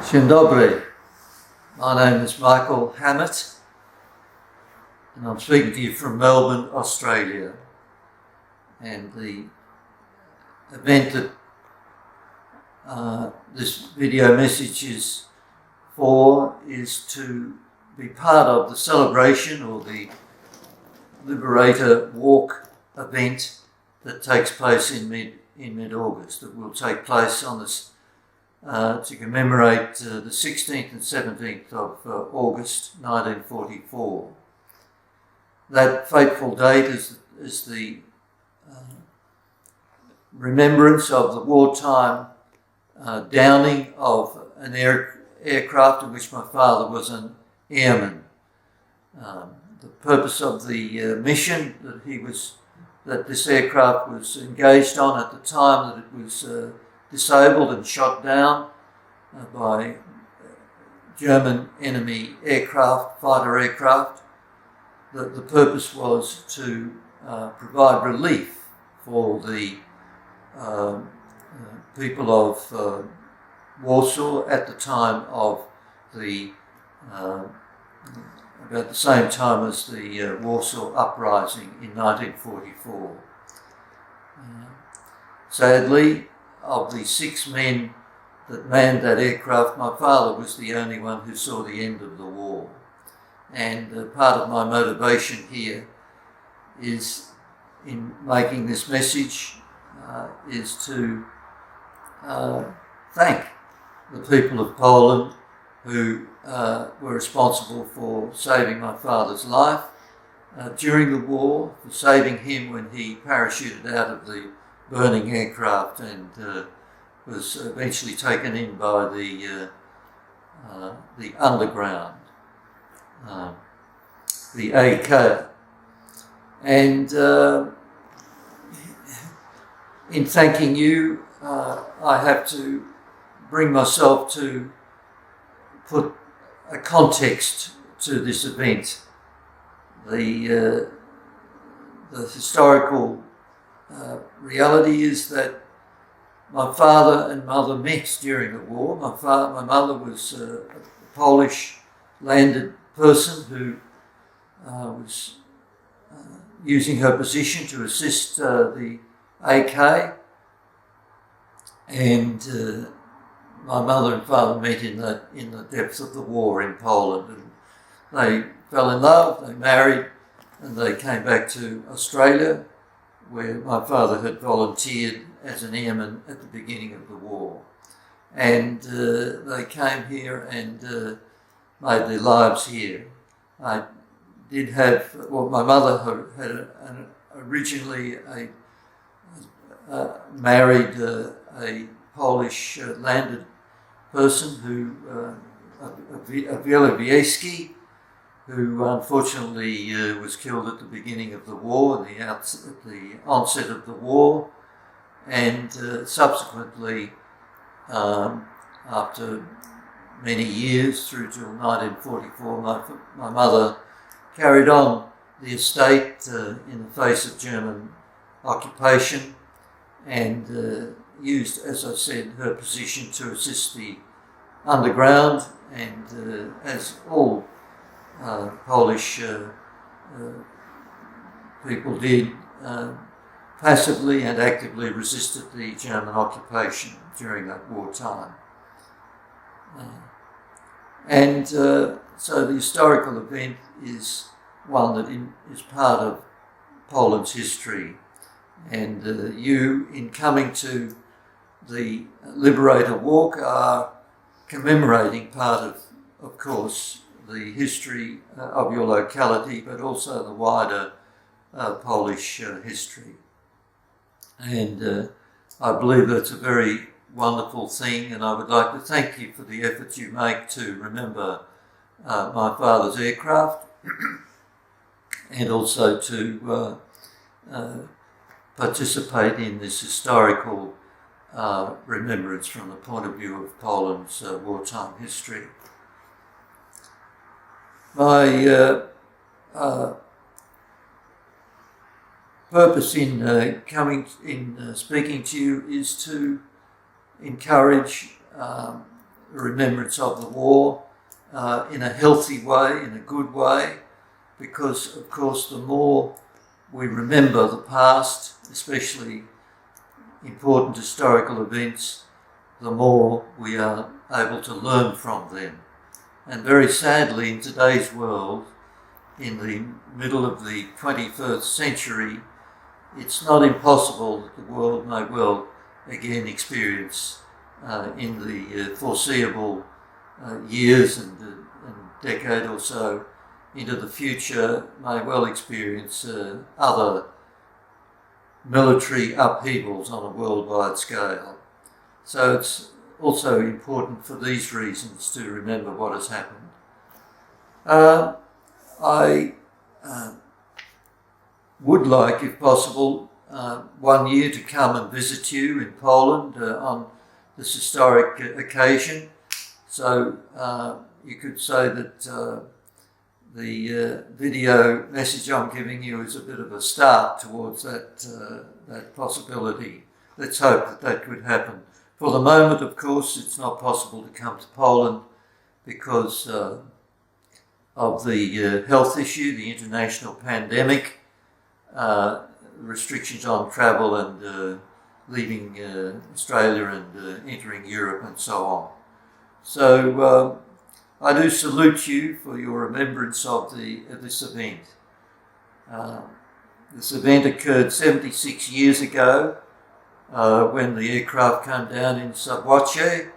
Dzień dobry. My name is Michael Hammet, and I'm speaking to you from Melbourne, Australia. And the event that this video message is for is to be part of the celebration or the Liberator Walk event that takes place in mid-August. That will take place on this to commemorate the 16th and 17th of August 1944. That fateful date is the remembrance of the wartime downing of an aircraft in which my father was an airman. The purpose of the mission that this aircraft was engaged on at the time that it was disabled and shot down by German enemy fighter aircraft. The purpose was to provide relief for the people of Warsaw at the time of about the same time as the Warsaw Uprising in 1944. Sadly, of the 6 men that manned that aircraft, my father was the only one who saw the end of the war. And part of my motivation here is, in making this message, is to thank the people of Poland who were responsible for saving my father's life during the war, for saving him when he parachuted out of the burning aircraft and was eventually taken in by the underground, the AK. And in thanking you, I have to bring myself to put a context to this event. The historical reality is that my father and mother met during the war. My mother was a Polish landed person who was using her position to assist the AK, and my mother and father met in the depths of the war in Poland, and they fell in love, they married, and they came back to Australia, where my father had volunteered as an airman at the beginning of the war. And they came here and made their lives here. I did have, my mother had originally married a Polish landed person who, a Wielewieski, who unfortunately was killed at the beginning of the war, at the onset of the war, and subsequently, after many years through till 1944, my mother carried on the estate in the face of German occupation and used, as I said, her position to assist the underground, and as all Polish people did, passively and actively resisted the German occupation during that wartime. So the historical event is one that is part of Poland's history, and you, in coming to the Liberator Walk, are commemorating part of course, the history of your locality, but also the wider Polish history. And I believe that's a very wonderful thing, and I would like to thank you for the efforts you make to remember my father's aircraft and also to participate in this historical remembrance from the point of view of Poland's wartime history. My purpose in speaking to you is to encourage remembrance of the war in a healthy way, in a good way, because, of course, the more we remember the past, especially important historical events, the more we are able to learn from them. And very sadly, in today's world, in the middle of the 21st century, it's not impossible that the world may well again experience in the foreseeable years and decade or so into the future, may well experience other military upheavals on a worldwide scale. So it's also important for these reasons to remember what has happened. I would like, if possible, 1 year to come and visit you in Poland on this historic occasion. So you could say that the video message I'm giving you is a bit of a start towards that possibility. Let's hope that that could happen. For the moment, of course, it's not possible to come to Poland because of the health issue, the international pandemic, restrictions on travel and leaving Australia and entering Europe and so on. So I do salute you for your remembrance of this event. This event occurred 76 years ago when the aircraft came down in Stowarzyszenie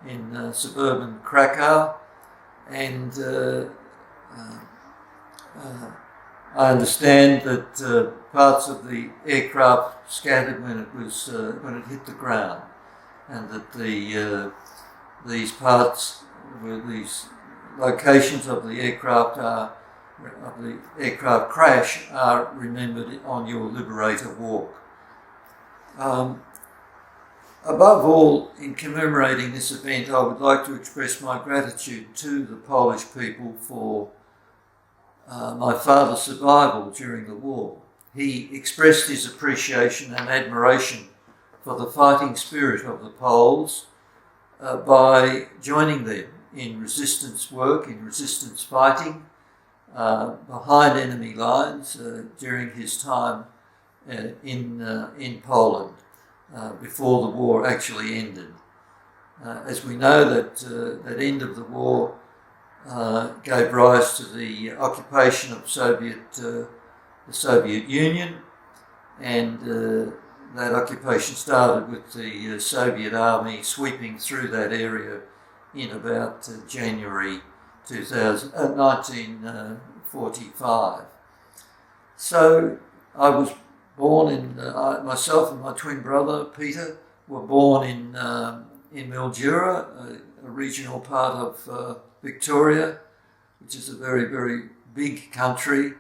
in suburban Krakow, and I understand that parts of the aircraft scattered when it hit the ground, and that these locations of the aircraft crash are remembered on your Liberator Walk. Above all, in commemorating this event, I would like to express my gratitude to the Polish people for my father's survival during the war. He expressed his appreciation and admiration for the fighting spirit of the Poles by joining them in resistance work, in resistance fighting behind enemy lines during his time in Poland before the war actually ended. As we know, that end of the war gave rise to the occupation of the Soviet Union, and that occupation started with the Soviet army sweeping through that area in about January 1945. So I was born myself and my twin brother Peter were born in Mildura, a regional part of Victoria, which is a very, very big country,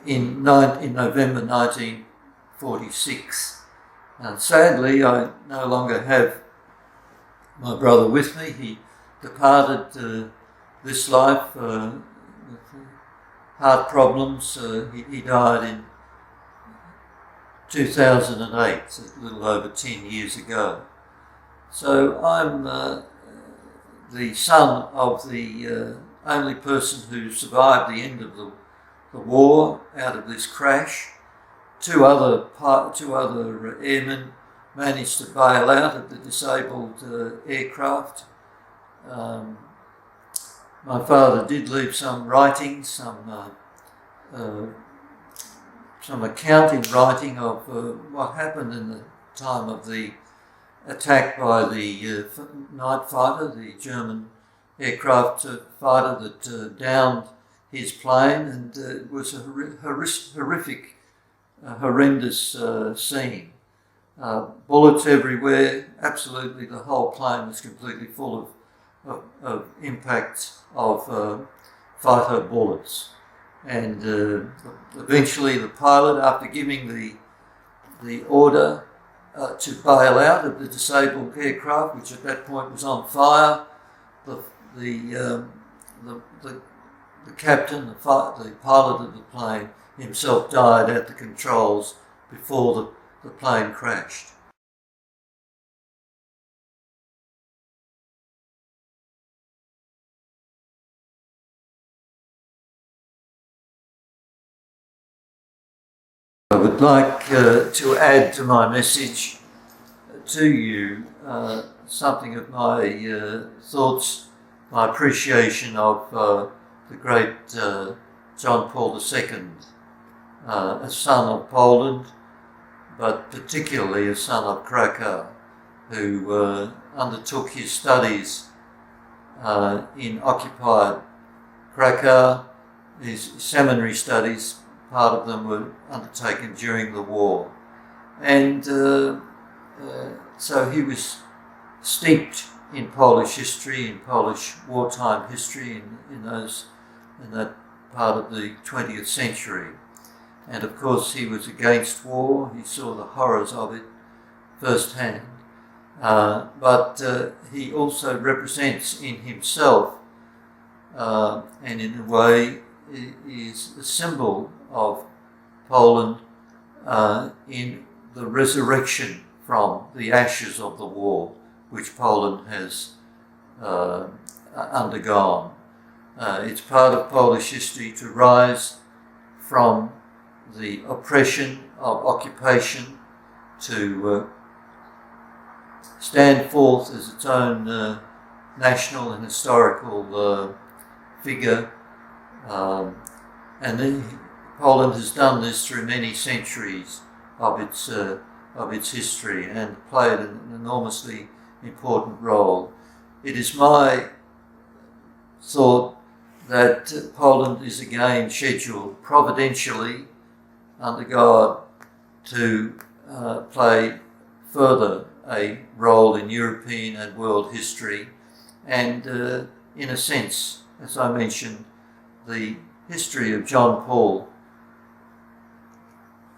in November 1946. And sadly, I no longer have my brother with me. He departed this life with heart problems. He died in 2008, a little over 10 years ago. So I'm the son of the only person who survived the end of the war out of this crash. Two other airmen managed to bail out of the disabled aircraft. My father did leave some writing, some account in writing of what happened in the time of the attack by the night fighter, the German aircraft fighter that downed his plane, and it was a horrific, horrendous scene. Bullets everywhere, absolutely the whole plane was completely full of impacts of fighter bullets. And eventually the pilot, after giving the order to bail out of the disabled aircraft, which at that point was on fire, the captain, the pilot of the plane himself died at the controls before the plane crashed. I would like to add to my message to you something of my thoughts, my appreciation of the great John Paul II, a son of Poland, but particularly a son of Krakow, who undertook his studies in occupied Krakow. His seminary studies, part of them were undertaken during the war. And so he was steeped in Polish history, in Polish wartime history, in that part of the 20th century. And of course he was against war, he saw the horrors of it firsthand. But he also represents in himself, and in a way is a symbol of Poland in the resurrection from the ashes of the war which Poland has undergone. It's part of Polish history to rise from the oppression of occupation, to stand forth as its own national and historical figure. And then Poland has done this through many centuries of its history and played an enormously important role. It is my thought that Poland is again scheduled providentially under God to play further a role in European and world history, and in a sense, as I mentioned, the history of John Paul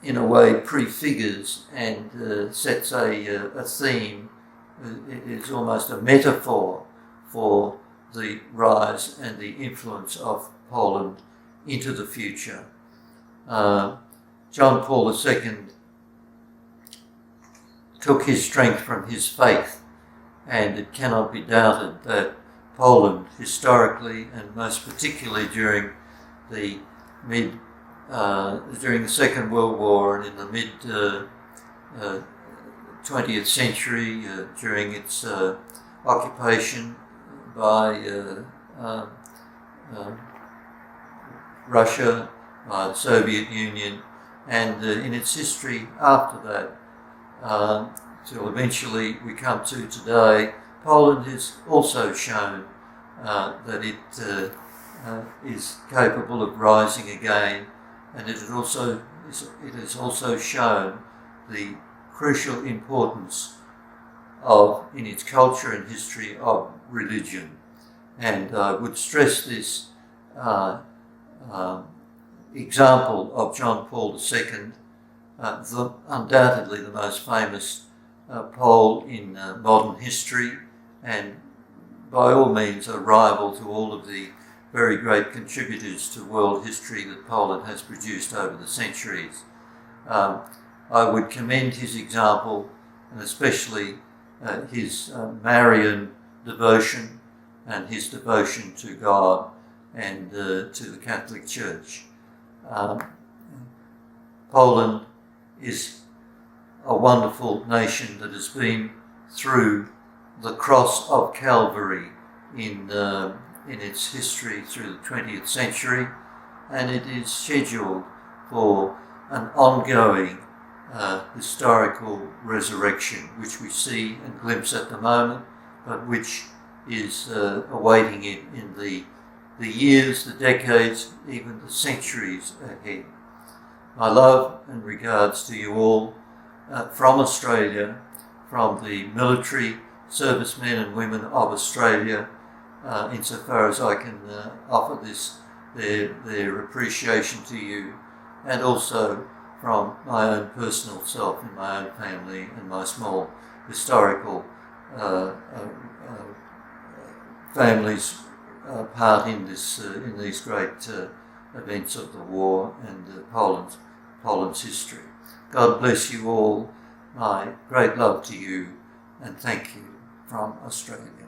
in a way prefigures and sets a theme. It is almost a metaphor for the rise and the influence of Poland into the future. John Paul II took his strength from his faith, and it cannot be doubted that Poland, historically and most particularly during the Second World War and in the mid 20th century, during its occupation by Russia, by the Soviet Union, and in its history after that, till eventually we come to today, Poland has also shown that it is capable of rising again, and it has also shown the crucial importance of, in its culture and history, of religion. And I would stress this example of John Paul II, undoubtedly the most famous Pole in modern history, and by all means a rival to all of the very great contributors to world history that Poland has produced over the centuries. I would commend his example, and especially his Marian devotion and his devotion to God and to the Catholic Church. Poland is a wonderful nation that has been through the cross of Calvary in its history through the 20th century, and it is scheduled for an ongoing historical resurrection, which we see and glimpse at the moment, but which is awaiting it in the years, the decades, even the centuries ahead. My love and regards to you all from Australia, from the military servicemen and women of Australia, insofar as I can offer this, their appreciation to you, and also from my own personal self and my own family and my small historical family's part in these great events of the war and Poland's history. God bless you all. My great love to you, and thank you from Australia.